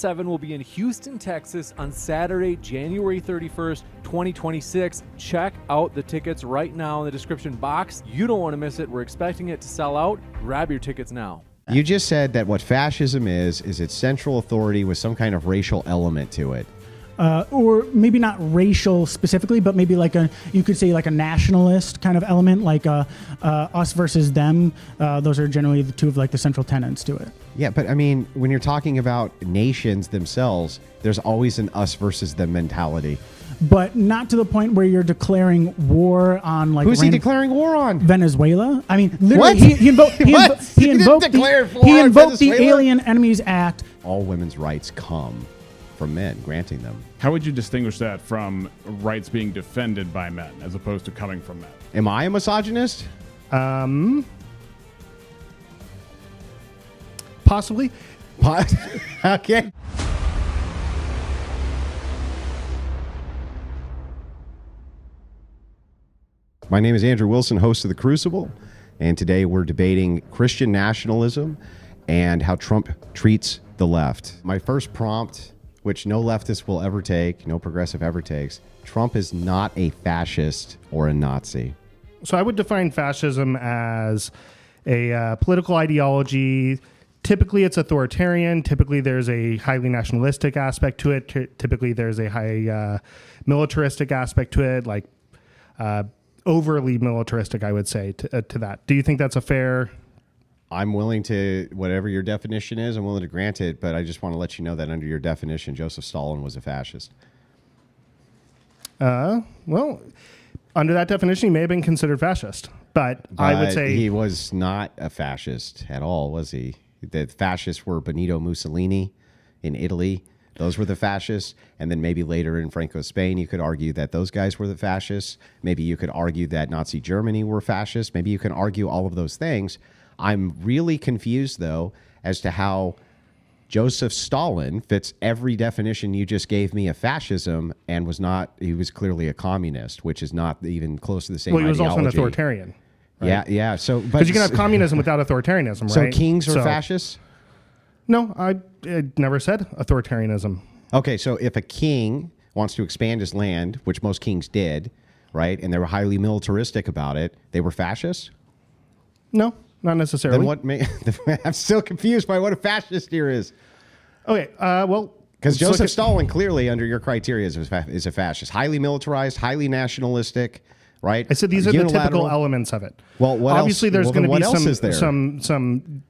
7 will be in Houston, Texas on Saturday, January 31st, 2026. Check out the tickets right now in the description box. You don't want to miss it. We're expecting it to sell out. Grab your tickets now. You just said that what fascism is its central authority with some kind of racial element to it. Or maybe not racial specifically, but maybe you could say like a nationalist kind of element, like us versus them. Those are generally the two of like the central tenets to it. Yeah, but I mean, when you're talking about nations themselves, there's always an us versus them mentality. But not to the point where you're declaring war on like. Who's he declaring war on? Venezuela. I mean, literally, what? he invoked the Alien Enemies Act. All women's rights come from men granting them. How would you distinguish that from rights being defended by men as opposed to coming from men? Am I a misogynist? Possibly. Okay. My name is Andrew Wilson, host of The Crucible, and today we're debating Christian nationalism and how Trump treats the left. My first prompt, which no leftist will ever take, no progressive ever takes, Trump is not a fascist or a Nazi. So I would define fascism as a political ideology. Typically, it's authoritarian. Typically, there's a highly nationalistic aspect to it. Typically, there's a high militaristic aspect to it, like overly militaristic, I would say, to that. Do you think that's a fair... I'm willing to, whatever your definition is, I'm willing to grant it, but I just want to let you know that under your definition, Joseph Stalin was a fascist. Well, under that definition, he may have been considered fascist, but I would say... He was not a fascist at all, was he? The fascists were Benito Mussolini in Italy. Those were the fascists. And then maybe later in Franco's Spain, you could argue that those guys were the fascists. Maybe you could argue that Nazi Germany were fascists. Maybe you can argue all of those things. I'm really confused, though, as to how Joseph Stalin fits every definition you just gave me of fascism and he was clearly a communist, which is not even close to the same ideology. Well, he was also an authoritarian. Right? Yeah. So, because you can have communism without authoritarianism, right? So kings are fascists? No, I never said authoritarianism. Okay, so if a king wants to expand his land, which most kings did, right, and they were highly militaristic about it, they were fascists? No, not necessarily. Then what? I'm still confused by what a fascist here is. Okay, well... Because Joseph Stalin clearly, under your criteria, is a fascist. Highly militarized, highly nationalistic, right? I said these are the typical elements of it. Well, what obviously else? There's going to be some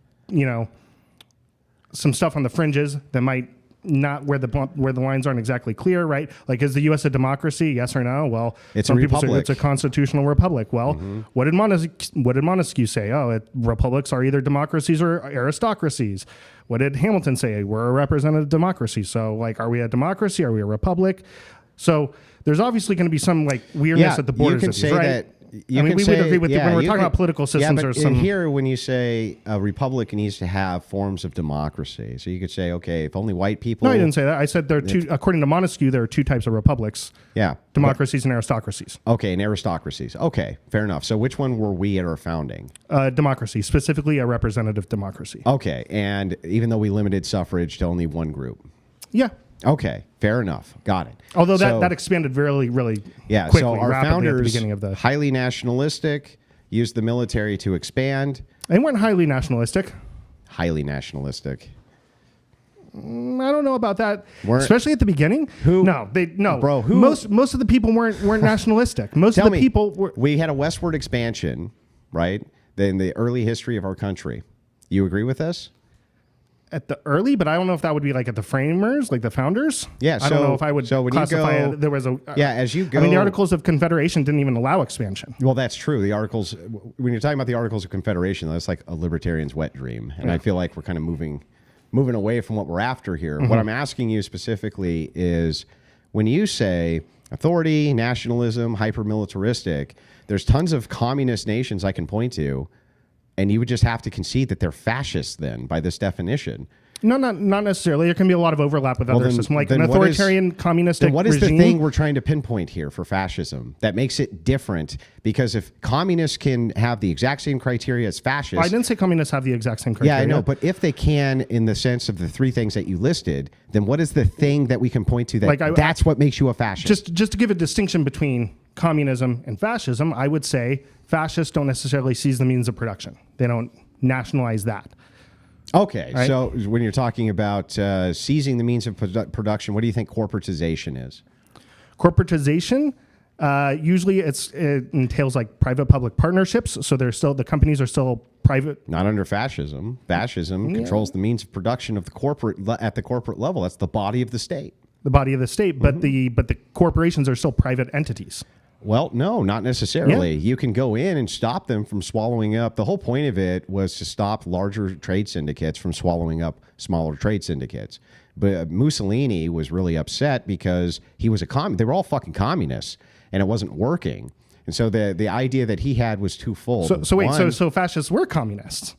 some stuff on the fringes that might not where the lines aren't exactly clear, right? Like, is the U.S. a democracy? Yes or no? Well, it's some a people republic. say it's a constitutional republic. Well, what did Montesquieu say? Republics are either democracies or aristocracies. What did Hamilton say? We're a representative democracy. So, like, are we a democracy? Are we a republic? So there's obviously going to be some like weirdness at the borders of these, right? We would agree with when we're talking about political systems. But in here, when you say a republic needs to have forms of democracy, so you could say, okay, if only white people... No, I didn't say that. I said there are two, according to Montesquieu, there are two types of republics. Yeah. Democracies and aristocracies. Okay, and aristocracies. Okay, fair enough. So which one were we at our founding? Democracy, specifically a representative democracy. Okay, and even though we limited suffrage to only one group? Yeah. Okay, fair enough. Got it. Although that expanded really quickly, so our founders, at the beginning of the... highly nationalistic, used the military to expand. They weren't highly nationalistic. Highly nationalistic. I don't know about that. Especially at the beginning. Who? No. Bro, who? Most of the people weren't nationalistic. Most of the people were... We had a westward expansion, right? In the early history of our country. You agree with this? At the early, but I don't know if that would be like at the framers, like the founders. Yeah, I don't know if I would classify it. There was a... as you go... I mean, the Articles of Confederation didn't even allow expansion. Well, that's true. The Articles... When you're talking about the Articles of Confederation, that's like a libertarian's wet dream. And I feel like we're kind of moving away from what we're after here. What I'm asking you specifically is, when you say authority, nationalism, hyper-militaristic, there's tons of communist nations I can point to, and you would just have to concede that they're fascists then, by this definition. No, not necessarily. There can be a lot of overlap with other systems, like an then authoritarian communistic what is regime. the thing we're trying to pinpoint here for fascism that makes it different? Because if communists can have the exact same criteria as fascists, I didn't say communists have the exact same criteria. yeah, I know, but if they can, in the sense of the three things that you listed, then what is the thing that we can point to that that's what makes you a fascist? Just to give a distinction between communism and fascism, I would say fascists don't necessarily seize the means of production. They don't nationalize that. Okay, right? So when you're talking about seizing the means of production, what do you think corporatization is? Corporatization, usually it entails like private-public partnerships. So the companies are still private. Not under fascism. Fascism controls the means of production of at the corporate level. That's the body of the state. The body of the state, but the corporations are still private entities. Well, no, not necessarily. Yeah. You can go in and stop them from swallowing up. The whole point of it was to stop larger trade syndicates from swallowing up smaller trade syndicates. But Mussolini was really upset because he was they were all fucking communists, and it wasn't working. And so the idea that he had was twofold. So fascists were communists.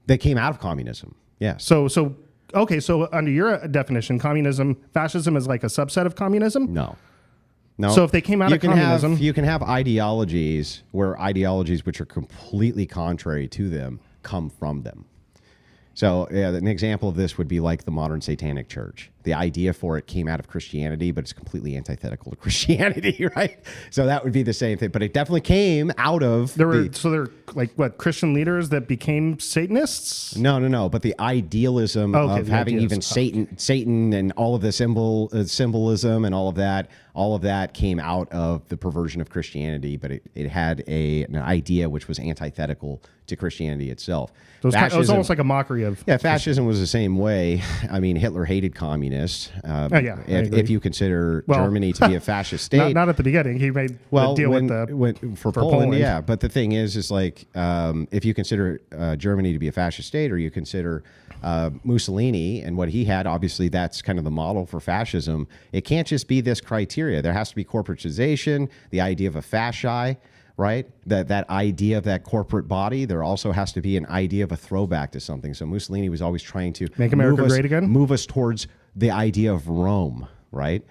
They came out of communism. Yes. So under your definition, fascism is like a subset of communism? No. So if they came out of communism, you can have ideologies which are completely contrary to them come from them. So an example of this would be like the modern Satanic Church. The idea for it came out of Christianity, but it's completely antithetical to Christianity, right? So that would be the same thing. But it definitely came out of there were like what, Christian leaders that became Satanists? No. But the idealism of having even Satan and all of the symbolism and all of that came out of the perversion of Christianity. But it had an idea which was antithetical to Christianity itself. So it was almost like a mockery of... Yeah, fascism was the same way. I mean, Hitler hated communists. If you consider Germany to be a fascist state. Not at the beginning. He made the deal for Poland, yeah. But the thing is like, if you consider Germany to be a fascist state, or you consider Mussolini and what he had, obviously that's kind of the model for fascism. It can't just be this criteria. There has to be corporatization, the idea of a fasci, right? That idea of that corporate body. There also has to be an idea of a throwback to something. So Mussolini was always trying to make America great again, move us towards the idea of Rome, right?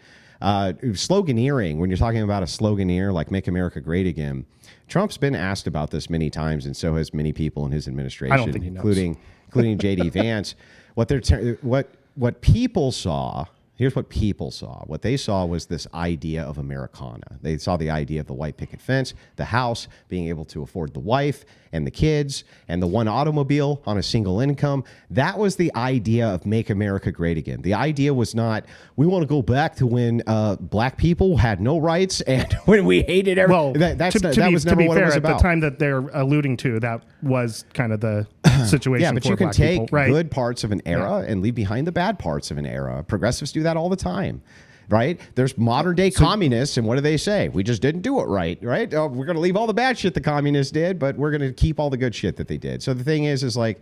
Sloganeering, when you're talking about a sloganeer like "Make America Great Again," Trump's been asked about this many times, and so has many people in his administration, I don't think he knows. including J.D. Vance. What people saw. Here's what people saw. What they saw was this idea of Americana. They saw the idea of the white picket fence, the house, being able to afford the wife and the kids, and the one automobile on a single income. That was the idea of Make America Great Again. The idea was not, we want to go back to when black people had no rights and when we hated everyone. Well, that was never what it was about. At the time that they're alluding to, that was kind of the situation. Yeah, but for you can black take people, right? good parts of an era and leave behind the bad parts of an era. Progressives do that all the time, right? There's modern day communists, and what do they say? We just didn't do it right? Oh, we're going to leave all the bad shit the communists did, but we're going to keep all the good shit that they did. So the thing is like,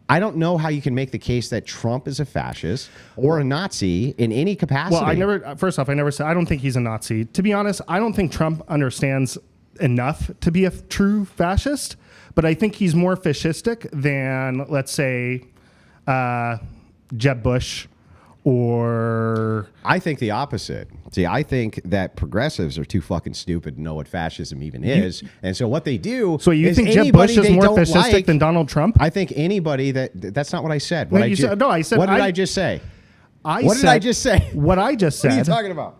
I don't know how you can make the case that Trump is a fascist or a Nazi in any capacity. Well, first off, I never said, I don't think he's a Nazi. To be honest, I don't think Trump understands enough to be a true fascist, but I think he's more fascistic than, let's say, Jeb Bush. Or I think the opposite. See, I think that progressives are too fucking stupid to know what fascism even is, and so what they do. So you think Jeb Bush is more fascistic than Donald Trump? I think anybody that's not what I said. I said. What did I just say? What did I just say? What I just said. What are you talking about?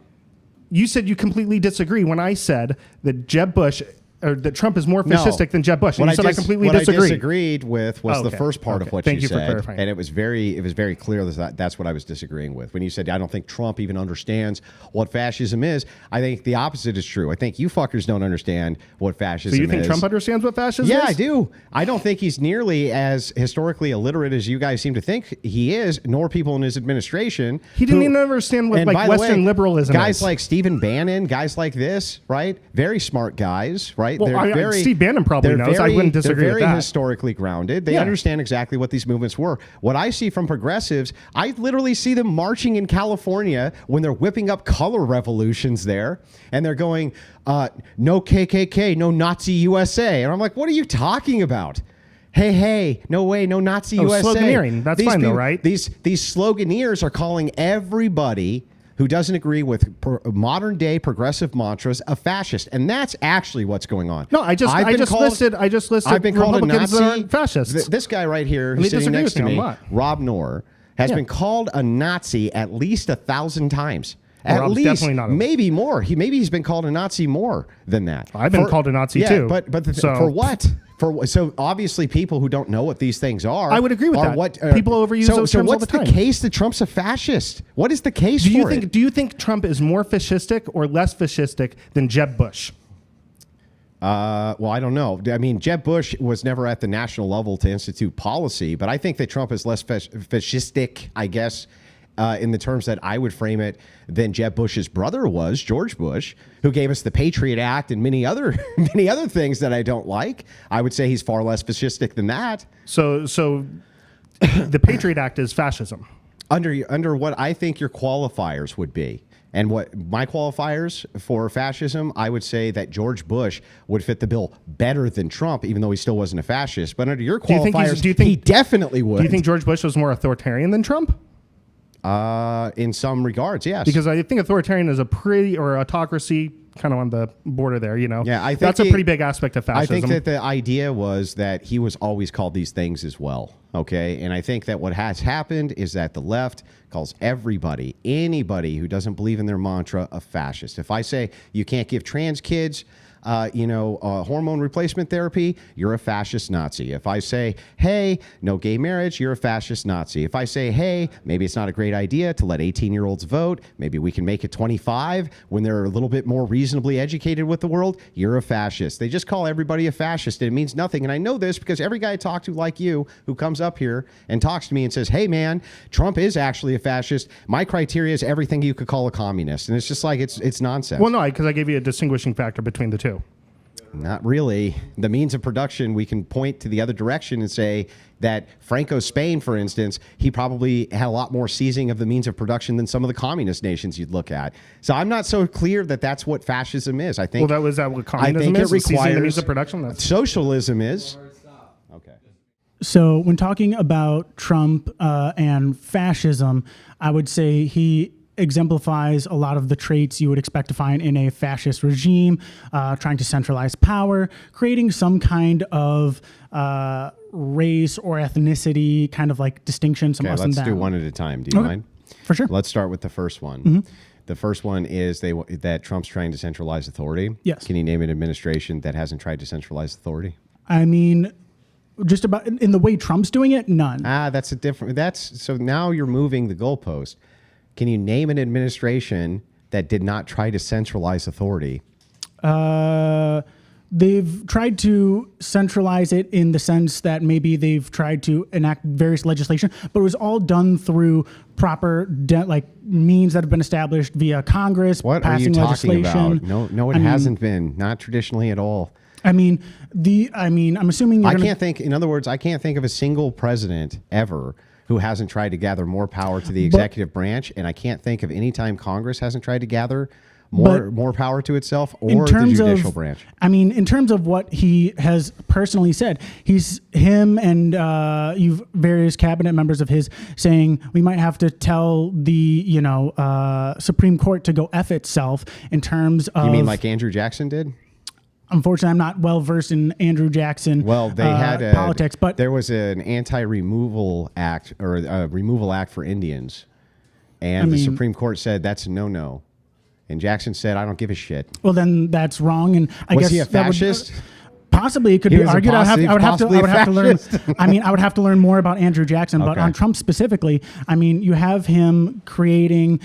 You said you completely disagree when I said that Jeb Bush. Or that Trump is more fascistic than Jeb Bush. And you said I completely disagree. What I disagreed with was the first part of what you said. Thank you for clarifying. And it was very clear that that's what I was disagreeing with. When you said, I don't think Trump even understands what fascism is, I think the opposite is true. I think you fuckers don't understand what fascism is. So you think Trump understands what fascism is? Yeah, I do. I don't think he's nearly as historically illiterate as you guys seem to think he is, nor people in his administration. He didn't even understand what Western liberalism guys is. Like Stephen Bannon, guys like this, right? Very smart guys, right? Well, Steve Bannon probably knows. I wouldn't disagree with that. They're very historically grounded. They understand exactly what these movements were. What I see from progressives, I literally see them marching in California when they're whipping up color revolutions there, and they're going, no KKK, no Nazi USA. And I'm like, what are you talking about? Hey, no way, no Nazi USA. Sloganeering. That's fine though, right? These sloganeers are calling everybody who doesn't agree with modern day progressive mantras a fascist, and that's actually what's going on. No, I just listed I've been called a Republicans Nazi. that aren't fascists. This guy right here, And who's they sitting disagree next to with me me, on what? Rob Knorr, has been called a Nazi at least 1,000 times. At Rob's least, definitely not a- maybe more. He's been called a Nazi more than that. I've been called a Nazi too. But So- for what? So obviously, people who don't know what these things are, I would agree with are that. What People overuse those terms all what's the time. case that Trump's a fascist? What is the case for it? Do you think Trump is more fascistic or less fascistic than Jeb Bush? Well, I don't know. I mean, Jeb Bush was never at the national level to institute policy, but I think that Trump is less fascistic, I guess, in the terms that I would frame it, than Jeb Bush's brother was, George Bush, who gave us the Patriot Act and many other things that I don't like. I would say he's far less fascistic than that. So the Patriot Act is fascism. Under what I think your qualifiers would be. And what my qualifiers for fascism, I would say that George Bush would fit the bill better than Trump, even though he still wasn't a fascist. But under your qualifiers, he definitely would. Do you think George Bush was more authoritarian than Trump? In some regards, yes. Because I think authoritarian is or autocracy, kind of on the border there, you know? Yeah, I think that's a pretty big aspect of fascism. I think that the idea was that he was always called these things as well, okay? And I think that what has happened is that the left calls anybody who doesn't believe in their mantra, a fascist. If I say you can't give trans kids hormone replacement therapy, you're a fascist Nazi. If I say, hey, no gay marriage, you're a fascist Nazi. If I say, hey, maybe it's not a great idea to let 18-year-olds vote, maybe we can make it 25 when they're a little bit more reasonably educated with the world, you're a fascist. They just call everybody a fascist, and it means nothing. And I know this because every guy I talk to like you who comes up here and talks to me and says, hey, man, Trump is actually a fascist. My criteria is everything you could call a communist. And it's just like, it's nonsense. Well, no, because I gave you a distinguishing factor between the two. Not really. The means of production, we can point to the other direction and say that Franco's Spain, for instance, he probably had a lot more seizing of the means of production than some of the communist nations you'd look at. So I'm not so clear that that's what fascism is. I think. Well, that what communism is? Seizing the means of production. Socialism is. Okay. So when talking about Trump and fascism, I would say he exemplifies a lot of the traits you would expect to find in a fascist regime, trying to centralize power, creating some kind of race or ethnicity kind of like distinction, some us and them. Let's do one at a time. Do you mind? For sure. Let's start with the first one. Mm-hmm. The first one is that Trump's trying to centralize authority. Yes. Can you name an administration that hasn't tried to centralize authority? I mean, just about in the way Trump's doing it, none. So now you're moving the goalpost. Can you name an administration that did not try to centralize authority? They've tried to centralize it in the sense that maybe they've tried to enact various legislation, but it was all done through proper means that have been established via Congress, What are you passing talking legislation. about? No, it hasn't been. Not traditionally at all. I'm assuming I can't think of a single president ever who hasn't tried to gather more power to the executive branch, and I can't think of any time Congress hasn't tried to gather more power to itself or the judicial branch. I mean, in terms of what he has personally said, him and you've various cabinet members of his saying we might have to tell the Supreme Court to go F itself in terms of. You mean like Andrew Jackson did? Unfortunately, I'm not well versed in Andrew Jackson. Well, they had politics, but there was an anti-removal act or a removal act for Indians, and the Supreme Court said that's a no-no, and Jackson said I don't give a shit. Well, then that's wrong, and I guess was he a fascist? Possibly, it could be argued. I would have to learn. I would have to learn more about Andrew Jackson, but on Trump specifically, you have him creating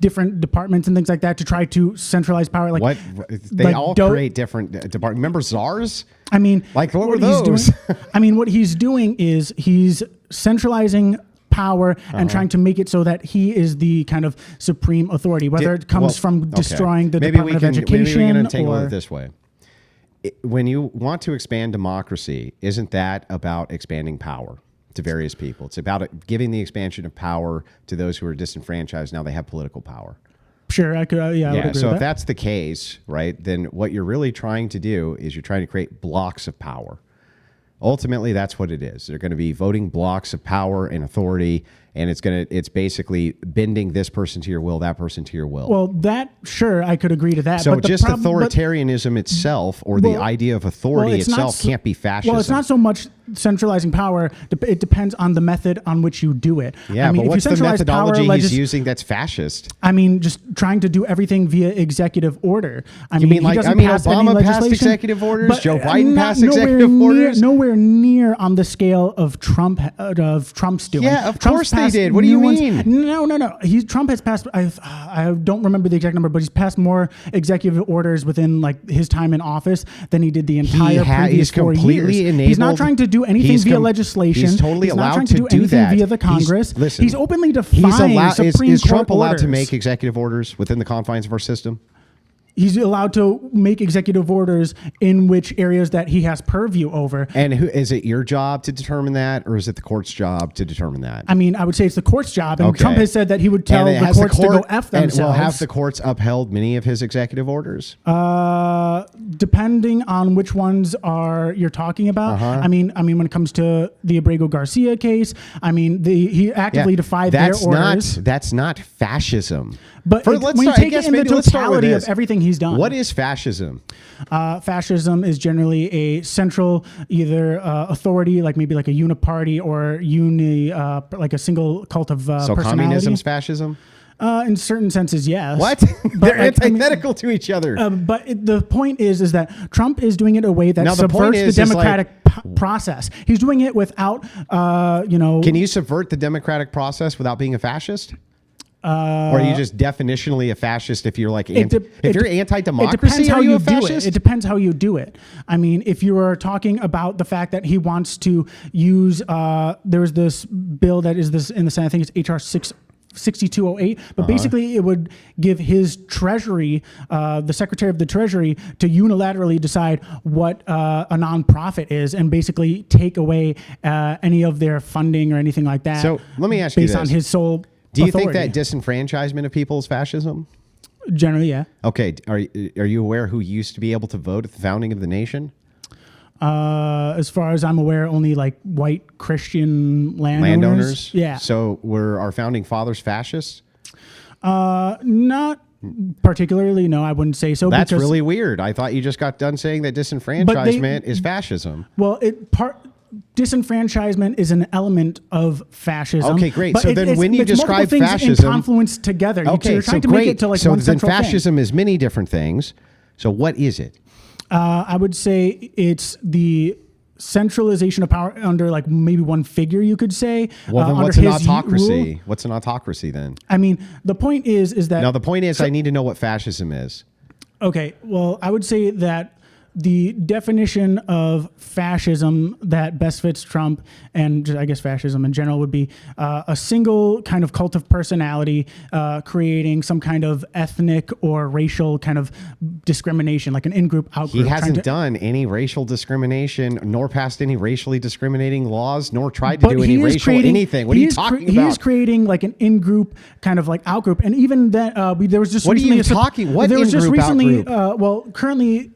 different departments and things like that to try to centralize power. They all create different departments. Remember czars? What were those? What he's doing is he's centralizing power and trying to make it so that he is the kind of supreme authority, whether it comes from destroying the Department of Education. Maybe we can untangle it this way. When you want to expand democracy, isn't that about expanding power to various people? It's about giving the expansion of power to those who are disenfranchised. Now they have political power. Sure, I could. I would agree So with if that's the case, right, then what you're really trying to do is you're trying to create blocks of power. Ultimately, that's what it is. They're going to be voting blocks of power and authority, and it's basically bending this person to your will, that person to your will. Well, that, sure, I could agree to that. So but just authoritarianism itself, or the idea of authority it's not itself, can't be fascism. Well, it's not so much centralizing power. It depends on the method on which you do it. Yeah, I mean, but what's the methodology he's using that's fascist? I mean, just trying to do everything via executive order. You mean Obama passed executive orders? But, Joe Biden passed executive orders? Nowhere near on the scale of Trump's doing. Yeah, of course they did. What do you mean? No. Trump has passed. I don't remember the exact number, but he's passed more executive orders within like his time in office than he did the entire previous 4 years. He's not trying to do anything via legislation. He's totally allowed to do anything that via the Congress. He's openly defying Supreme Court Is Trump allowed orders. to make executive orders within the confines of our system? He's allowed to make executive orders in which areas that he has purview over. And is it your job to determine that, or is it the court's job to determine that? I mean, I would say it's the court's job, and Trump has said that he would tell the courts to go F themselves. And have the courts upheld many of his executive orders? Depending on which ones you're talking about. I mean, when it comes to the Abrego Garcia case, I mean, he actively defied their orders. That's not fascism. But when you take it in the totality of everything he's done. What is fascism? Fascism is generally a central either authority, like maybe like a uniparty or like a single cult of personality. So communism's fascism? In certain senses, yes. What? They're antithetical to each other. But the point is that Trump is doing it in a way that subverts the democratic process. He's doing it without, Can you subvert the democratic process without being a fascist? Or are you just definitionally a fascist if you're like if you're anti-democracy? Are you a fascist? It depends how you do it. I mean, if you are talking about the fact that he wants to use, there was this bill that is this in the Senate. I think it's HR 6208, but basically it would give his treasury, the secretary of the treasury, to unilaterally decide what a nonprofit is and basically take away any of their funding or anything like that. So let me ask you this. Based on his sole Do you authority. think that disenfranchisement of people is fascism? Generally, yeah. Okay. Are you aware who used to be able to vote at the founding of the nation? As far as I'm aware, only like white Christian landowners. Yeah. So were our founding fathers fascists? Not particularly. No, I wouldn't say so. That's really weird. I thought you just got done saying that disenfranchisement is fascism. Well, disenfranchisement is an element of fascism. Okay, great. But so then when you describe fascism, in confluence together. Okay, you're trying so to make it to like so one then central fascism thing. is many different things. So what is it? I would say it's the centralization of power under like maybe one figure, you could say. Well, then what's an autocracy? Rule. What's an autocracy then? I mean, the point is that... Now, the point is I need to know what fascism is. Okay, well, I would say that the definition of fascism that best fits Trump and I guess fascism in general would be a single kind of cult of personality creating some kind of ethnic or racial kind of discrimination, like an in-group, out-group. He hasn't done any racial discrimination, nor passed any racially discriminating laws, nor tried to do any racial anything. What are you talking about? He is creating like an in-group kind of like out-group, and even that there was just what are you talking? What in-group, out-group? Well, currently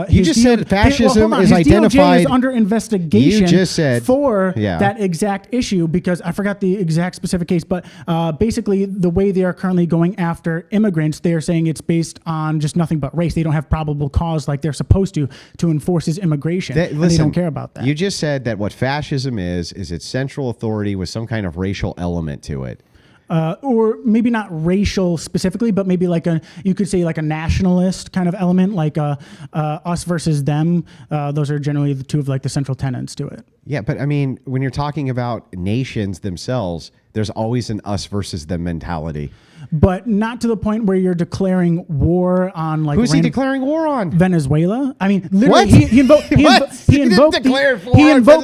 you just said fascism is identified. DOJ is under investigation. You just said for that exact issue because I forgot the exact specific case, but basically the way they are currently going after immigrants, they are saying it's based on just nothing but race. They don't have probable cause like they're supposed to enforce his immigration. And they don't care about that. You just said that what fascism is its central authority with some kind of racial element to it. Or maybe not racial specifically, but maybe like you could say like a nationalist kind of element, like us versus them. Those are generally the two of like the central tenets to it. Yeah, but I mean, when you're talking about nations themselves, there's always an us versus them mentality. But not to the point where you're declaring war on like... Who's he declaring war on? Venezuela. I mean, literally, what? he invoked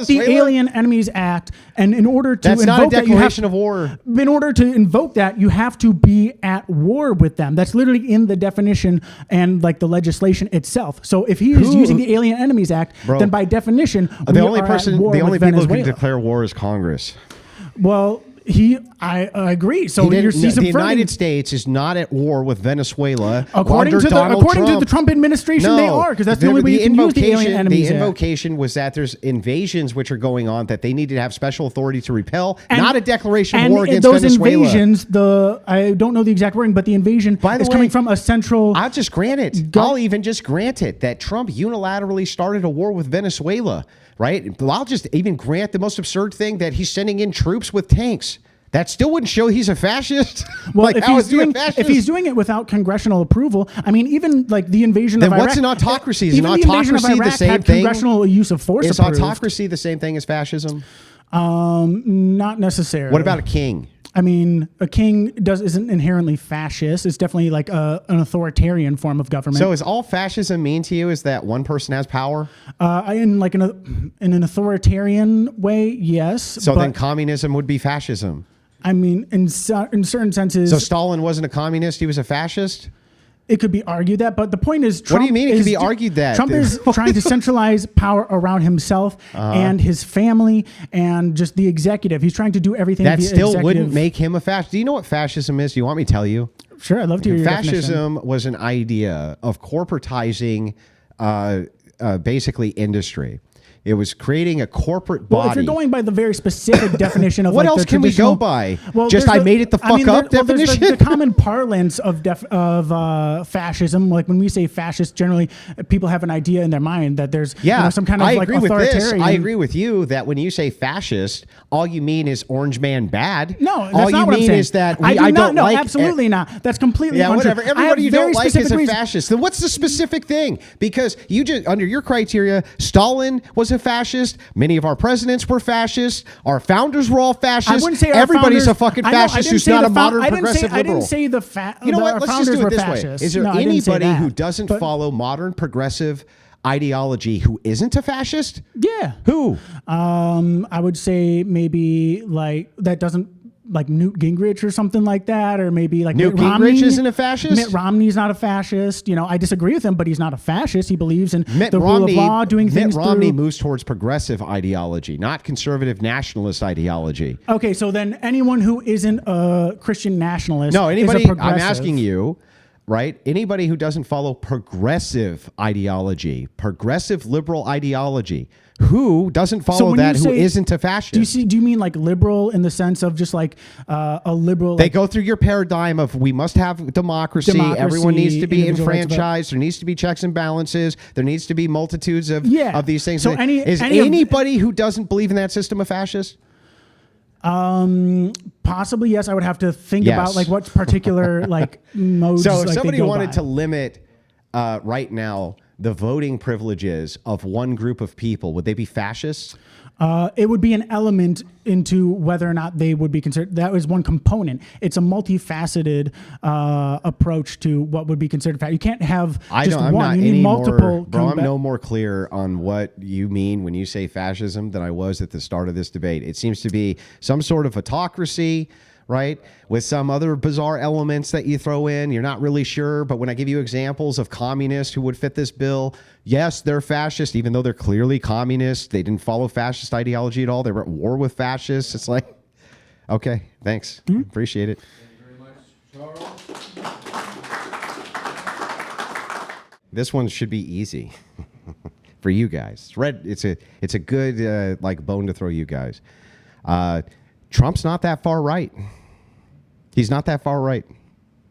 the Alien Enemies Act, and in order to That's invoke not a declaration of war. In order to invoke that, you have to be at war with them. That's literally in the definition and like the legislation itself. So if he is using the Alien Enemies Act, then by definition, the only people who can Venezuela. declare war is Congress. Well, I agree. So He didn't- he's the subverting- United States is not at war with Venezuela. According under to Donald the Trump administration, they are, because that's the only way you can use the Alien Enemies The Act. invocation was that there's invasions which are going on that they needed to have special authority to repel, not a declaration of war against those Venezuela. invasions, I don't know the exact wording, but the invasion By the is way, coming from a central. I'll just grant it. I'll even just grant it that Trump unilaterally started a war with Venezuela, right? I'll just even grant the most absurd thing that he's sending in troops with tanks. That still wouldn't show he's a fascist. Well, like, if how he's is he a doing fascist? if he's doing it without congressional approval, I mean, even like the invasion Then of Iraq. what's an autocracy? Is even an the invasion of autocracy the Iraq same had thing? congressional use of force Is approved. autocracy the same thing as fascism? Not necessarily. What about a king? I mean, a king isn't inherently fascist. It's definitely like an authoritarian form of government. So is all fascism mean to you is that one person has power? In an authoritarian way, yes. So but, then communism would be fascism. I mean, in certain senses, So Stalin wasn't a communist; he was a fascist. it could be argued that. But the point is, What Trump do you mean it could is be argued that? Trump is trying to centralize power around himself and his family and just the executive. He's trying to do everything. That via still executive. wouldn't make him a fascist. Do you know what fascism is? Do you want me to tell you? Sure, I'd love to hear your definition. Fascism was an idea of corporatizing basically industry. It was creating a corporate body. Well, if you're going by the very specific definition of What like else the can we go traditional- by? Well, Just there's I made it the fuck up there's definition? the common parlance of fascism. Like when we say fascist, generally people have an idea in their mind that there's some kind of I like agree with this. authoritarian. I agree with you that when you say fascist, all you mean is Orange Man bad. No, that's all not you what I'm mean saying. is that I do I not. don't No, like absolutely not. That's completely Yeah, untrue. whatever. I have Everybody you very don't like is specific a reasons. fascist. Then what's the specific thing? Because you just under your criteria, Stalin was a fascist. Many of our presidents were fascists. Our founders were all fascists. I wouldn't say our everybody's founders, a fucking I know, I fascist didn't who's say not the a modern I didn't progressive say, liberal. I didn't say You know what? our Let's just founders do it were this fascists. way. Is there No, I didn't say anybody that. who doesn't But- follow modern progressive ideology who isn't a fascist? Yeah. Who? I would say maybe like that doesn't like Newt Gingrich or something like that, or maybe like Newt Mitt Gingrich Romney. isn't a fascist? Mitt Romney's not a fascist. You know, I disagree with him, but he's not a fascist. He believes in Mitt the Romney, rule of law, doing Mitt things Romney through. moves towards progressive ideology, not conservative nationalist ideology. Okay, so then anyone who isn't a Christian nationalist, No, is anybody. a I'm progressive. asking you, right? Anybody who doesn't follow progressive ideology, progressive liberal ideology, who doesn't follow when that, you who say- isn't a fascist? Do you mean like liberal in the sense of just like a liberal? They Like, go through your paradigm of we must have democracy. Democracy, Everyone needs to be individual rights, but- enfranchised. There needs to be checks and balances. There needs to be multitudes of these things. So Is any of- anybody who doesn't believe in that system a fascist? possibly yes. I would have to think Yes. about like what particular like modes. So if like, they somebody go wanted by. to limit right now the voting privileges of one group of people, would they be fascists? It would be an element into whether or not they would be considered. That was one component. It's a multifaceted approach to what would be considered fascist. You can't have just I'm one. not You need any multiple. more, bro. I'm no more clear on what you mean when you say fascism than I was at the start of this debate. It seems to be some sort of autocracy, right? With some other bizarre elements that you throw in. You're not really sure, but when I give you examples of communists who would fit this bill, yes, they're fascist, even though they're clearly communist. They didn't follow fascist ideology at all. They were at war with fascists. It's like, okay, thanks. Appreciate it. This one should be easy for you guys. It's a good like bone to throw you guys. Trump's not that far right. He's not that far right.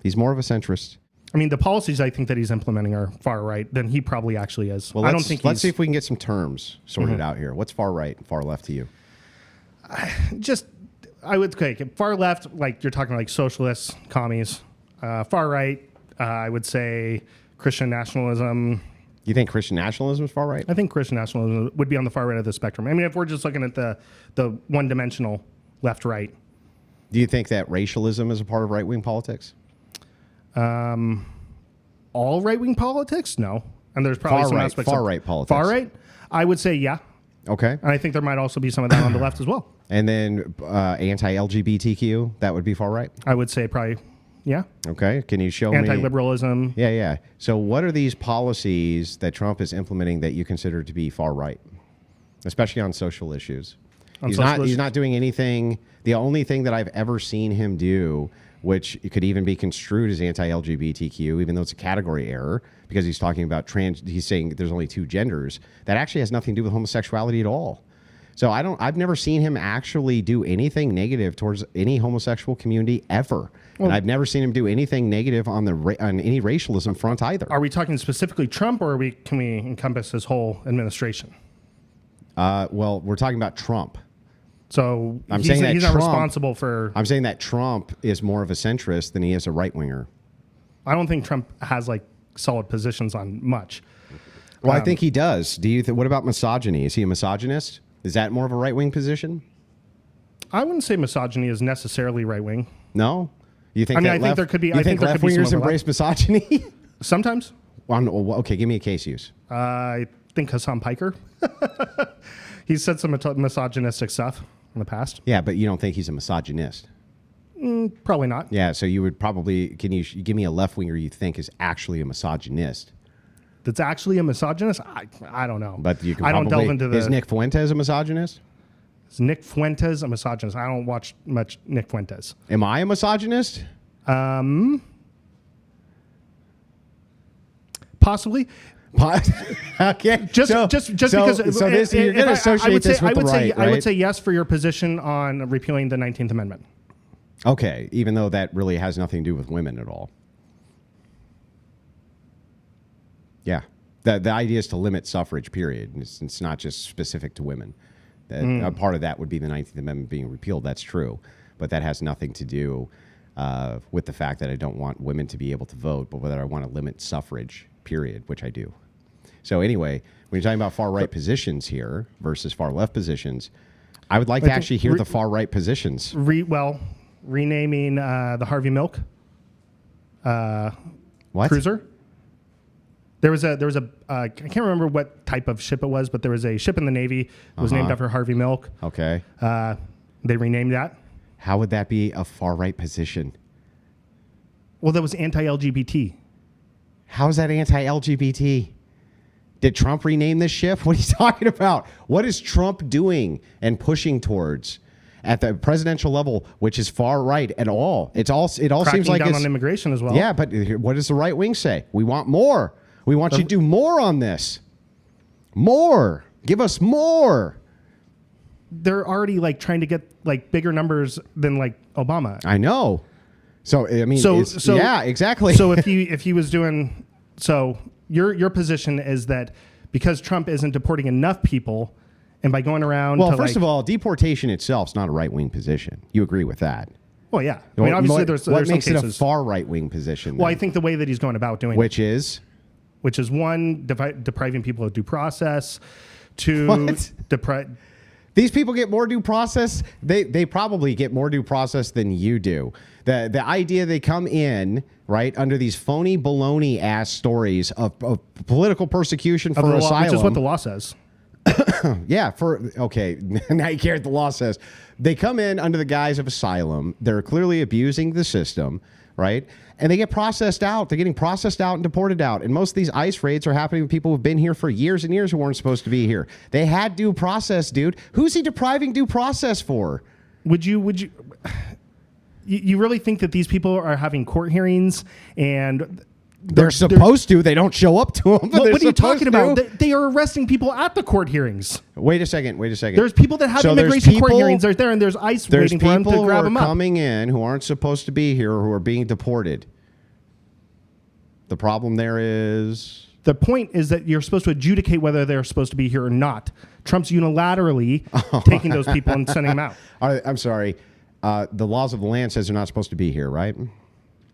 He's more of a centrist. I mean, the policies I think that he's implementing are far right than he probably actually is. Well, I don't think let's see he's if we can get some terms sorted out here. What's far right and far left to you? just. I would okay, far left, like you're talking like socialists, commies. Far right, I would say Christian nationalism. You think Christian nationalism is far right? I think Christian nationalism would be on the far right of the spectrum. I mean, if we're just looking at the one-dimensional left-right. Do you think that racialism is a part of right-wing politics? All right-wing politics? No. And there's probably Far some right- aspects far of right politics. Far right? I would say yeah. Okay. And I think there might also be some of that on the left as well. And then anti-LGBTQ, that would be far right? I would say probably, yeah. Okay. Can you show me? Anti-liberalism. Yeah. So what are these policies that Trump is implementing that you consider to be far right, especially on social issues? On He's social not issues? doing anything The only thing that I've ever seen him do, which could even be construed as anti-LGBTQ, even though it's a category error, because he's talking about he's saying there's only two genders, that actually has nothing to do with homosexuality at all. So I've never seen him actually do anything negative towards any homosexual community ever. And I've never seen him do anything negative on any racialism front either. Are we talking specifically Trump, or can we encompass his whole administration? Well, we're talking about Trump. So I'm he's saying that not Trump, responsible for... I'm saying that Trump is more of a centrist than he is a right-winger. I don't think Trump has like solid positions on much. Well, I think he does. What about misogyny? Is he a misogynist? Is that more of a right-wing position? I wouldn't say misogyny is necessarily right-wing. No? You think I think there could be... You think left-wingers embrace misogyny? Sometimes. Okay, give me a case use. I think Hassan Piker. He's said some misogynistic stuff in the past. Yeah, but you don't think he's a misogynist? Probably not. Yeah, so you would probably... Can you give me a left-winger you think is actually a misogynist? That's actually a misogynist? I don't know. But you can I don't probably, delve into the... Is Nick Fuentes a misogynist? Is Nick Fuentes a misogynist? I don't watch much Nick Fuentes. Am I a misogynist? Possibly. Okay. Just because... So this, you're going to associate this with the right, right? I would say yes for your position on repealing the 19th Amendment. Okay, even though that really has nothing to do with women at all. Yeah. The idea is to limit suffrage, period. It's not just specific to women. A part of that would be the 19th Amendment being repealed. That's true. But that has nothing to do with the fact that I don't want women to be able to vote, but whether I want to limit suffrage, period, which I do. So anyway, when you're talking about far-right positions here versus far-left positions, I would like to actually hear the far-right positions. Renaming the Harvey Milk cruiser. There was a I can't remember what type of ship it was, but there was a ship in the Navy. It was named after Harvey Milk. Okay. They renamed that. How would that be a far-right position? Well, that was anti-LGBT. How is that anti-LGBT? Did Trump rename this ship? What are you talking about? What is Trump doing and pushing towards at the presidential level, which is far right at all? It all seems like down it's on immigration as well. Yeah, but what does the right wing say? We want more. We want you to do more on this. More. Give us more. They're already like trying to get like bigger numbers than like Obama. I know. So I mean, yeah, exactly. So if he was doing your position is that because Trump isn't deporting enough people, and by going around, well, first of all, deportation itself is not a right wing position. You agree with that? Well, yeah. I mean, obviously, there's what some makes it cases. a far right wing position? Well, then? I think the way that he's going about doing which is one, depriving people of due process. Two, what? These people get more due process. They probably get more due process than you do. The idea they come in right under these phony baloney ass stories of political persecution for asylum, which is what the law says. Yeah. Okay. Now you care what the law says. They come in under the guise of asylum. They're clearly abusing the system, right? And they get processed out. They're getting processed out and deported out. And most of these ICE raids are happening with people who've been here for years and years who weren't supposed to be here. They had due process, dude. Who's he depriving due process for? Would you really think that these people are having court hearings and they're supposed to? They don't show up to them. What are you talking about? They are arresting people at the court hearings. Wait a second. There's people that have immigration court hearings right there, and there's ICE waiting for them to grab them up. There's people coming in who aren't supposed to be here, who are being deported. The problem there is... The point is that you're supposed to adjudicate whether they're supposed to be here or not. Trump's unilaterally taking those people and sending them out. I'm sorry. The laws of the land says they're not supposed to be here, right?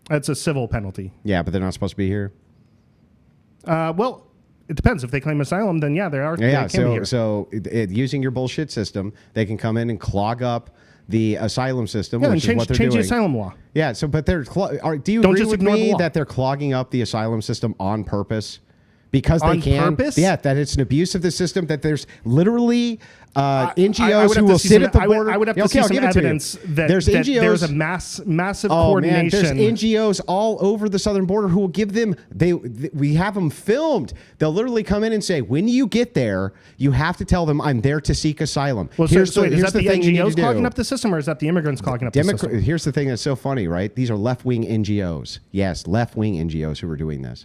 That's a civil penalty. Yeah, but they're not supposed to be here. Well, it depends. If they claim asylum, then yeah, they are. Yeah, they can be here. So using your bullshit system, they can come in and clog up the asylum system, which is what they're doing. Change the asylum law. Yeah, so but they're do you Don't agree just with ignore me the law. that they're clogging up the asylum system on purpose? Because they On can. purpose? Yeah, that it's an abuse of the system, that there's literally NGOs I would who have will to see sit some- at the I would- border. I would have to Okay, see I'll some give it to you. evidence that there's NGOs. there's a massive Oh man, coordination. there's NGOs all over the southern border who will give them. We have them filmed. They'll literally come in and say, when you get there, you have to tell them I'm there to seek asylum. Well, here's so is here's that the thing you need NGOs to do. clogging up the system, or is that the immigrants clogging up the system? Here's the thing that's so funny, right? These are left-wing NGOs. Yes, left-wing NGOs who are doing this.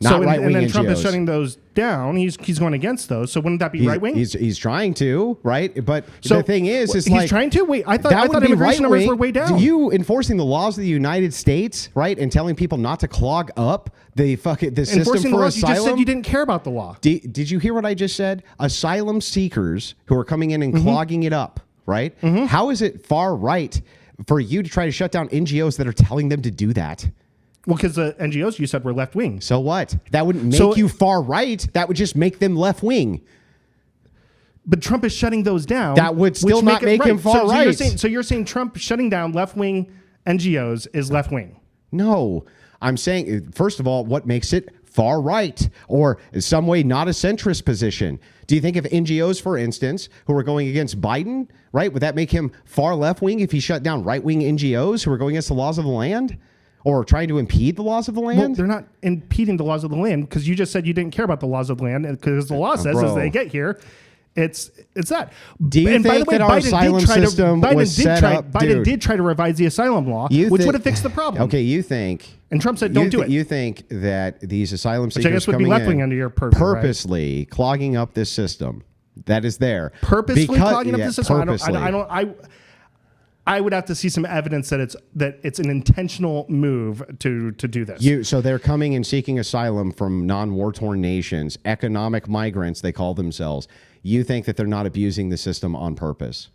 Not right-wing and then NGOs. Trump is shutting those down. He's going against those. So wouldn't that be right wing? He's trying to, right? But So the thing is he's like trying to. Wait, I that thought would be immigration numbers right-wing. were way down. You enforcing the laws of the United States, right, and telling people not to clog up the system Enforcing for the laws. You asylum. just said you didn't care about the law. Did you hear what I just said? Asylum seekers who are coming in and clogging it up, right? How is it far right for you to try to shut down NGOs that are telling them to do that? Well, because the NGOs you said were left wing. So what? That wouldn't make So- you far right. That would just make them left wing. But Trump is shutting those down. That would still which not make him far So you're right. saying Trump shutting down left wing NGOs is left wing. No, I'm saying, first of all, what makes it far right or in some way not a centrist position? Do you think if NGOs, for instance, who are going against Biden, right, would that make him far left wing if he shut down right wing NGOs who are going against the laws of the land or trying to impede the laws of the land? Well, they're not impeding the laws of the land because you just said you didn't care about the laws of the land because the law says as bro. they get here, it's that. Do you think that our asylum system was set up, Biden dude? did try to revise the asylum law, which would have fixed the problem. Okay, you think. And Trump said, "Don't do it." You think that these asylum Which I seekers guess would be coming left-wing in under your purview, right? purposely clogging up this system that is there. Purposefully Because- clogging up yeah, the system. purposely. I would have to see some evidence that it's an intentional move to do this. So they're coming and seeking asylum from non-war-torn nations, economic migrants, they call themselves. You think that they're not abusing the system on purpose?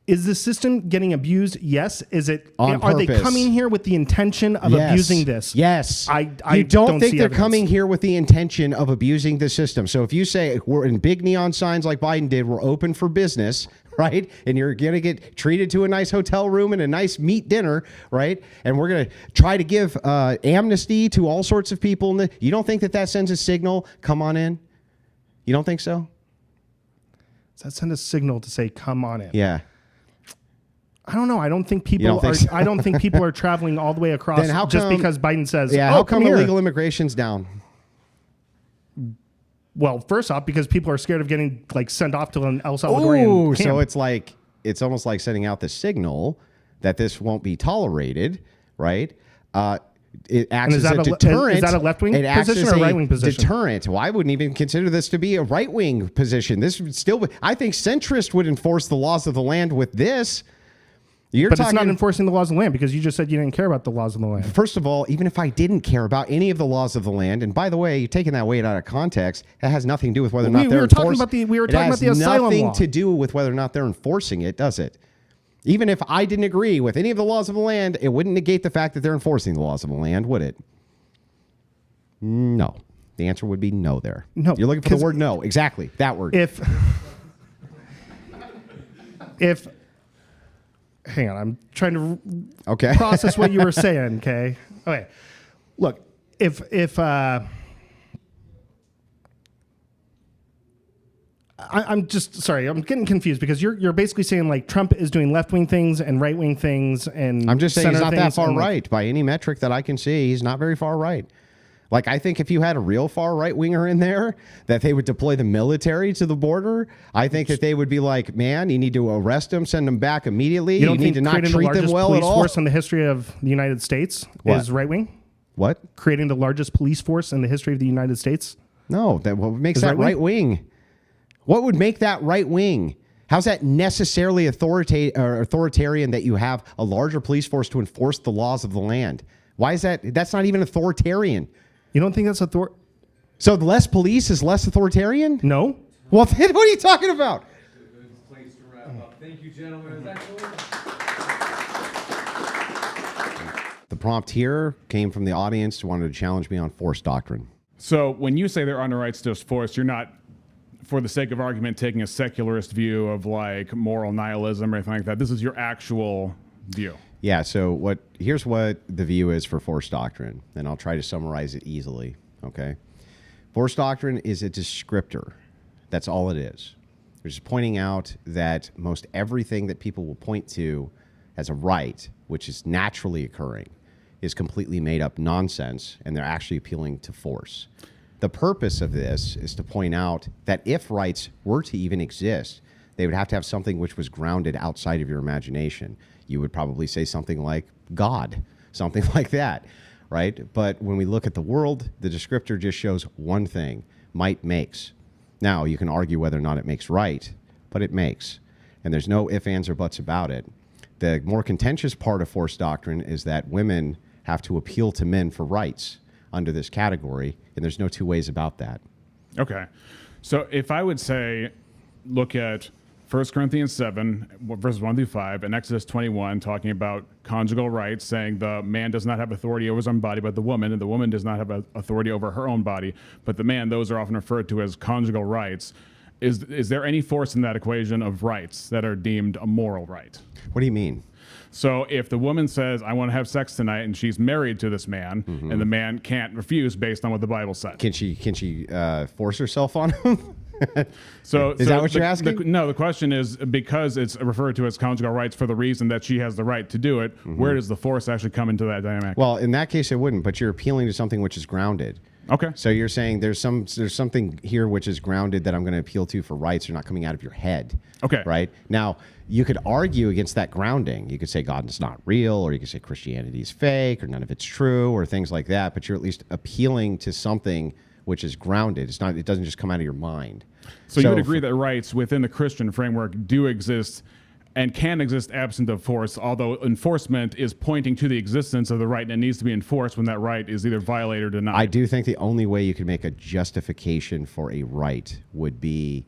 Is the system getting abused? Yes. Is it? On Are they purpose. coming here with the intention of Yes. abusing this? Yes. I you don't think see they're evidence. coming here with the intention of abusing the system. So if you say we're in big neon signs like Biden did, we're open for business, right? And you're going to get treated to a nice hotel room and a nice meat dinner, right? And we're going to try to give amnesty to all sorts of people. You don't think that sends a signal? Come on in. You don't think so? Does that send a signal to say, "Come on in"? Yeah. I don't know. I don't think people don't think are. so? I don't think people are traveling all the way across Then how just come- because Biden says, Yeah. "Oh, How come come here." illegal immigration's down? Well, first off, because people are scared of getting sent off to an El Salvadorian camp. So it's almost like sending out the signal that this won't be tolerated, right? It acts is as that a a le- deterrent. is that a left-wing It acts position as or a a right-wing position? Deterrent. Well, I wouldn't even consider this to be a right-wing position. This would still be, I think centrist would enforce the laws of the land with this. But it's not enforcing the laws of the land because you just said you didn't care about the laws of the land. First of all, even if I didn't care about any of the laws of the land, and by the way, you're taking that way out of context, that has nothing to do with whether or not We they're were talking enforcing. about the- we were It talking has about the asylum nothing law. to do with whether or not they're enforcing it, does it? Even if I didn't agree with any of the laws of the land, it wouldn't negate the fact that they're enforcing the laws of the land, would it? No. The answer would be no there. No, You're looking for the 'cause word no. Exactly. That word. If hang on, I'm trying to Okay. process what you were saying. Okay. Look, if I'm just sorry, I'm getting confused because you're basically saying Trump is doing left wing things and right wing things, and I'm just saying he's center not that things far and, right by any metric that I can see. He's not very far right. I think if you had a real far right winger in there, that they would deploy the military to the border. I think that they would be like, man, you need to arrest them, send them back immediately. You don't need think to not creating the treat them largest well police at all. force in the history of the United States What? is right wing? What? Creating the largest police force in the history of the United States? No, what makes Is that right right wing? What would make that right wing? How's that necessarily authoritarian that you have a larger police force to enforce the laws of the land? Why is that? That's not even authoritarian. You don't think that's So the less police is less authoritarian? No. Well, then what are you talking about? Good place to wrap up. Thank you, gentlemen. The prompt here came from the audience who wanted to challenge me on force doctrine. So when you say there are no rights to force, you're not, for the sake of argument, taking a secularist view of moral nihilism or anything like that. This is your actual view. Yeah, so here's what the view is for force doctrine, and I'll try to summarize it easily, okay? Force doctrine is a descriptor. That's all it is. It's just pointing out that most everything that people will point to as a right, which is naturally occurring, is completely made up nonsense, and they're actually appealing to force. The purpose of this is to point out that if rights were to even exist, they would have to have something which was grounded outside of your imagination. You would probably say something like God, something like that, right? But when we look at the world, the descriptor just shows one thing: might makes. Now, you can argue whether or not it makes right, but it makes. And there's no ifs, ands, or buts about it. The more contentious part of force doctrine is that women have to appeal to men for rights under this category, and there's no two ways about that. Okay. So if I would say, look at 1 Corinthians 7, verses 1 through 5, and Exodus 21, talking about conjugal rights, saying the man does not have authority over his own body, but the woman, and the woman does not have authority over her own body, but the man, those are often referred to as conjugal rights. Is there any force in that equation of rights that are deemed a moral right? What do you mean? So if the woman says, I want to have sex tonight, and she's married to this man, and the man can't refuse based on what the Bible said. Can she force herself on him? So is that what you're asking? No, the question is, because it's referred to as conjugal rights for the reason that she has the right to do it, where does the force actually come into that dynamic? Well, in that case, it wouldn't, but you're appealing to something which is grounded. Okay. So you're saying there's something here which is grounded that I'm going to appeal to for rights. They're not coming out of your head. Okay. Right? Now, you could argue against that grounding. You could say God is not real, or you could say Christianity is fake, or none of it's true, or things like that. But you're at least appealing to something which is grounded. It's not. It doesn't just come out of your mind. So you would agree that rights within the Christian framework do exist and can exist absent of force, although enforcement is pointing to the existence of the right and it needs to be enforced when that right is either violated or denied. I do think the only way you could make a justification for a right would be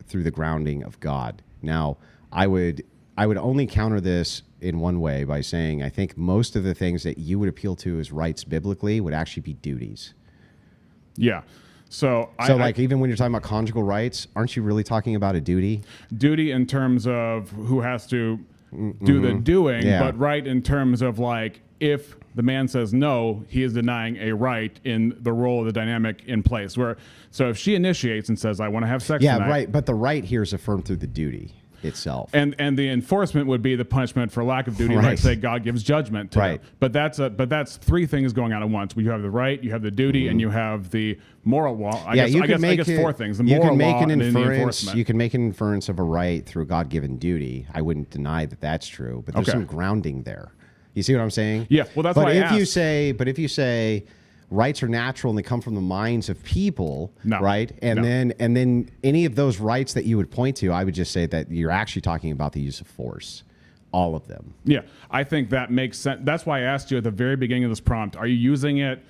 through the grounding of God. Now, I would only counter this in one way by saying I think most of the things that you would appeal to as rights biblically would actually be duties. Yeah. So even when you're talking about conjugal rights, aren't you really talking about a duty? Duty in terms of who has to do the doing, but right in terms of like if the man says no, he is denying a right in the role of the dynamic in place. So if she initiates and says, I want to have sex tonight. Yeah, right. But the right here is affirmed through the duty itself. And the enforcement would be the punishment for lack of duty. Right. Like say God gives judgment to them. But that's three things going on at once. You have the right, you have the duty, and you have the moral law. I guess four things. The moral law and then the enforcement. You can make an inference of a right through God-given duty. I wouldn't deny that that's true, but there's some grounding there. You see what I'm saying? Yeah. Well, that's why I asked. If you say rights are natural and they come from the minds of people, right? And then any of those rights that you would point to, I would just say that you're actually talking about the use of force. All of them. Yeah, I think that makes sense. That's why I asked you at the very beginning of this prompt, are you using it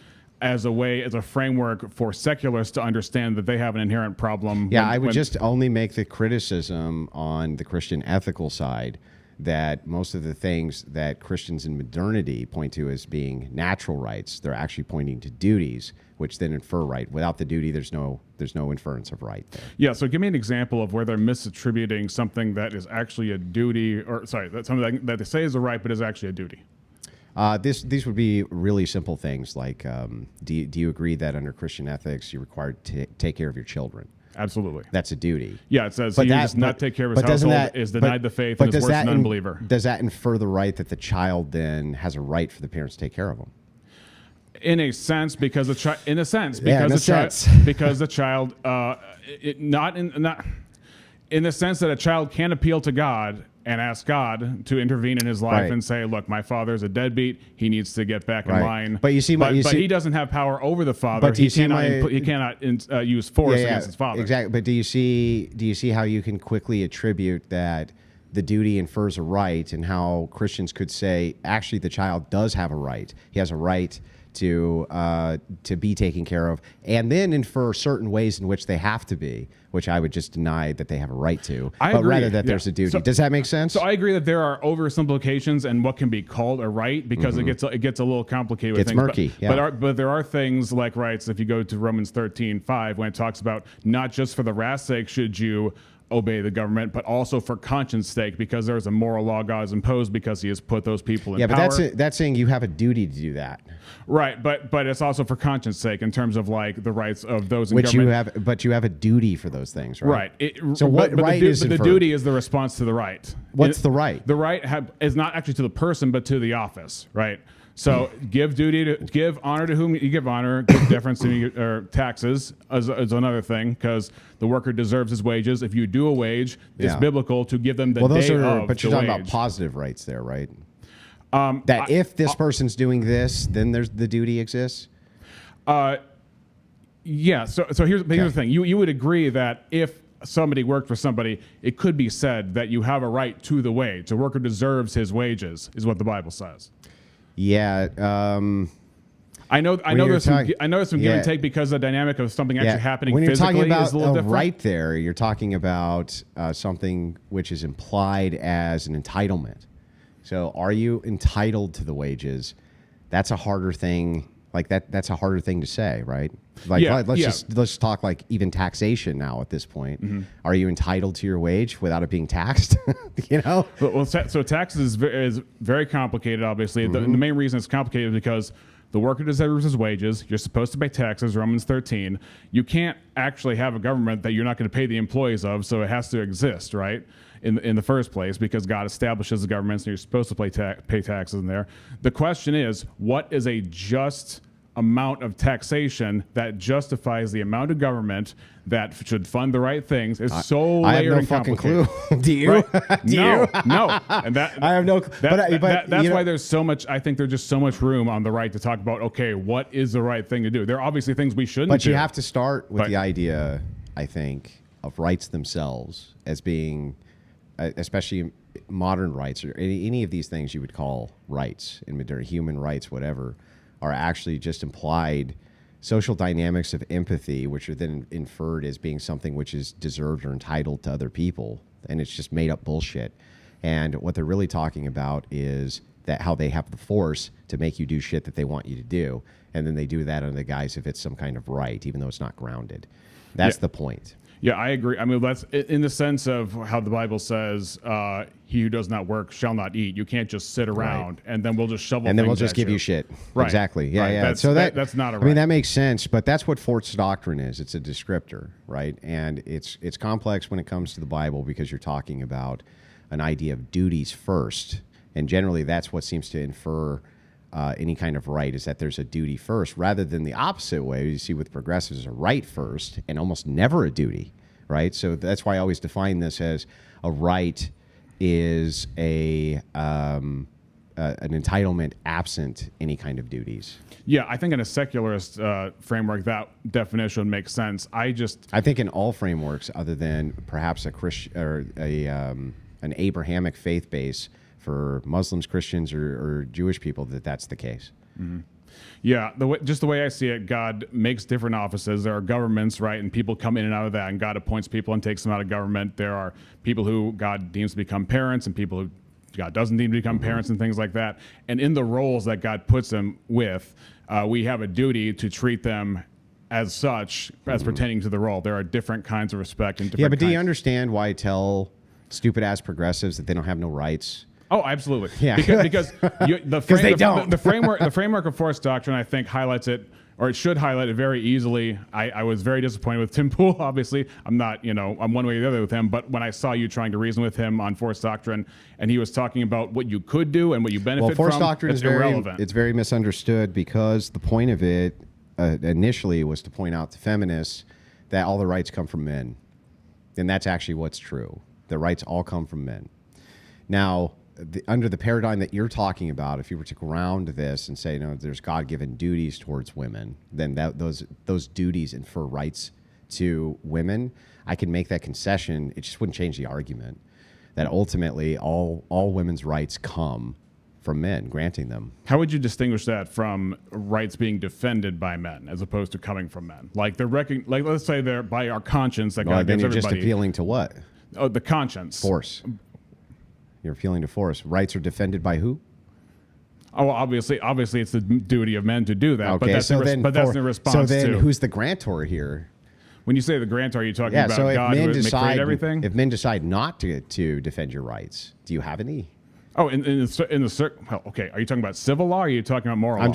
as a framework for secularists to understand that they have an inherent problem? Yeah, I would just only make the criticism on the Christian ethical side that most of the things that Christians in modernity point to as being natural rights, they're actually pointing to duties, which then infer right. Without the duty, there's no inference of right there. Yeah, so give me an example of where they're misattributing something that is actually a duty, that's something that they say is a right, but is actually a duty. These would be really simple things like, do you agree that under Christian ethics, you're required to take care of your children? Absolutely. That's a duty. Yeah, it says he who does not take care of his household is denied the faith and is worse than an unbeliever. Does that infer the right that the child then has a right for the parents to take care of them? In a sense, because the child in the sense that a child can appeal to God and ask God to intervene in his life and say, look, my father's a deadbeat. He needs to get back in line. But he doesn't have power over the father. But he cannot use force against his father. Exactly. But do you see how you can quickly attribute that the duty infers a right, and how Christians could say, actually, the child does have a right. He has a right to be taken care of, and then infer certain ways in which they have to be, which I would just deny that they have a right to, but rather that there's a duty. Does that make sense? So I agree that there are oversimplifications and what can be called a right, because it gets a little complicated with things. It's murky. But But there are things like rights. If you go to Romans 13:5, when it talks about not just for the wrath's sake should you obey the government, but also for conscience sake, because there is a moral law God has imposed because he has put those people in power. But that's saying you have a duty to do that. Right, but it's also for conscience sake in terms of like the rights of those in Which government. you have, but you have a duty for those things, right? Right. So what right the, is but the inferred? duty is the response to the right. What's the right? The right is not actually to the person, but to the office, right? So give honor to whom you give honor, give deference to taxes as another thing, because the worker deserves his wages. If you do a wage, it's biblical to give them the those day are, of but you're the talking wage. about positive rights there, right? That if this person's doing this, then there's the duty exists. Yeah. So here's the thing. You would agree that if somebody worked for somebody, it could be said that you have a right to the wage. The worker deserves his wages, is what the Bible says. Yeah. I know there's some give and take because the dynamic of something actually happening when you're physically talking about is a little different. right there, you're talking about something which is implied as an entitlement. So are you entitled to the wages? That's a harder thing. Like that's a harder thing to say, right? Like let's talk like even taxation now at this point. Mm-hmm. Are you entitled to your wage without it being taxed? You know? So taxes is very complicated, obviously. Mm-hmm. The main reason it's complicated is because the worker deserves his wages. You're supposed to pay taxes, Romans 13. You can't actually have a government that you're not going to pay the employees of, so it has to exist, right? In the first place, because God establishes the government, so you're supposed to pay taxes in there. The question is, what is a just amount of taxation that justifies the amount of government that should fund the right things? It's so I have layered no and fucking complicated. clue. Do you? Right? Do no, you? no. And that I have no. But that's why there's so much. I think there's just so much room on the right to talk about. Okay, what is the right thing to do? There are obviously things we shouldn't. But do. you have to start with the idea, I think, of rights themselves as being, especially modern rights or any of these things you would call rights in modern human rights, whatever, are actually just implied social dynamics of empathy, which are then inferred as being something which is deserved or entitled to other people. And it's just made up bullshit. And what they're really talking about is that how they have the force to make you do shit that they want you to do. And then they do that under the guise of it's some kind of right, even though it's not grounded. That's the point. Yeah, I agree. I mean, that's in the sense of how the Bible says, he who does not work shall not eat. You can't just sit around and then we'll just shovel and then we'll things just at give you shit. Right. Exactly. Yeah, Right. yeah. That's not a right. I mean, that makes sense, but that's what Fort's doctrine is. It's a descriptor, right? And it's complex when it comes to the Bible because you're talking about an idea of duties first. And generally, that's what seems to infer any kind of right, is that there's a duty first, rather than the opposite way you see with progressives, a right first and almost never a duty, right? So that's why I always define this as a right is an entitlement absent any kind of duties. Yeah, I think in a secularist framework, that definition makes sense. I think in all frameworks, other than perhaps a Christian or an Abrahamic faith base for Muslims, Christians, or Jewish people, that's the case. Mm-hmm. Yeah, just the way I see it, God makes different offices. There are governments, right, and people come in and out of that, and God appoints people and takes them out of government. There are people who God deems to become parents and people who God doesn't deem to become parents and things like that. And in the roles that God puts them with, we have a duty to treat them as such, as pertaining to the role. There are different kinds of respect and different do you understand why I tell stupid-ass progressives that they don't have no rights? Oh, absolutely. Yeah. Because the framework of forced doctrine, I think, highlights it, or it should highlight it very easily. I was very disappointed with Tim Pool, obviously. I'm not, I'm one way or the other with him, but when I saw you trying to reason with him on forced doctrine, and he was talking about what you could do and what you benefit forced from, doctrine is irrelevant. It's very misunderstood because the point of it initially was to point out to feminists that all the rights come from men. And that's actually what's true. The rights all come from men. Now, under the paradigm that you're talking about, if you were to ground this and say, there's God-given duties towards women, then those duties infer rights to women. I can make that concession. It just wouldn't change the argument that ultimately all women's rights come from men, granting them. How would you distinguish that from rights being defended by men as opposed to coming from men? Like let's say they're by our conscience that God gives everybody. Then you're just appealing to what? Oh, the conscience. Force. You're appealing to force. Rights are defended by who? Oh, well, obviously, it's the duty of men to do that. Okay, but that's the response. So then, to, who's the grantor here? when you say the grant, are you talking Yeah. about So if God men who decide, created everything? if men decide not to defend your rights, do you have any? Oh, in the well, okay. Are you talking about civil law? Or are you talking about moral law?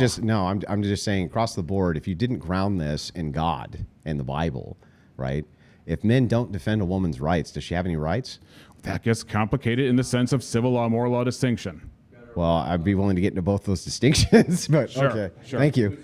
I'm just saying across the board. If you didn't ground this in God and the Bible, right? If men don't defend a woman's rights, does she have any rights? That gets complicated in the sense of civil law, moral law distinction. Well, I'd be willing to get into both those distinctions, but Sure, okay. sure. Thank you.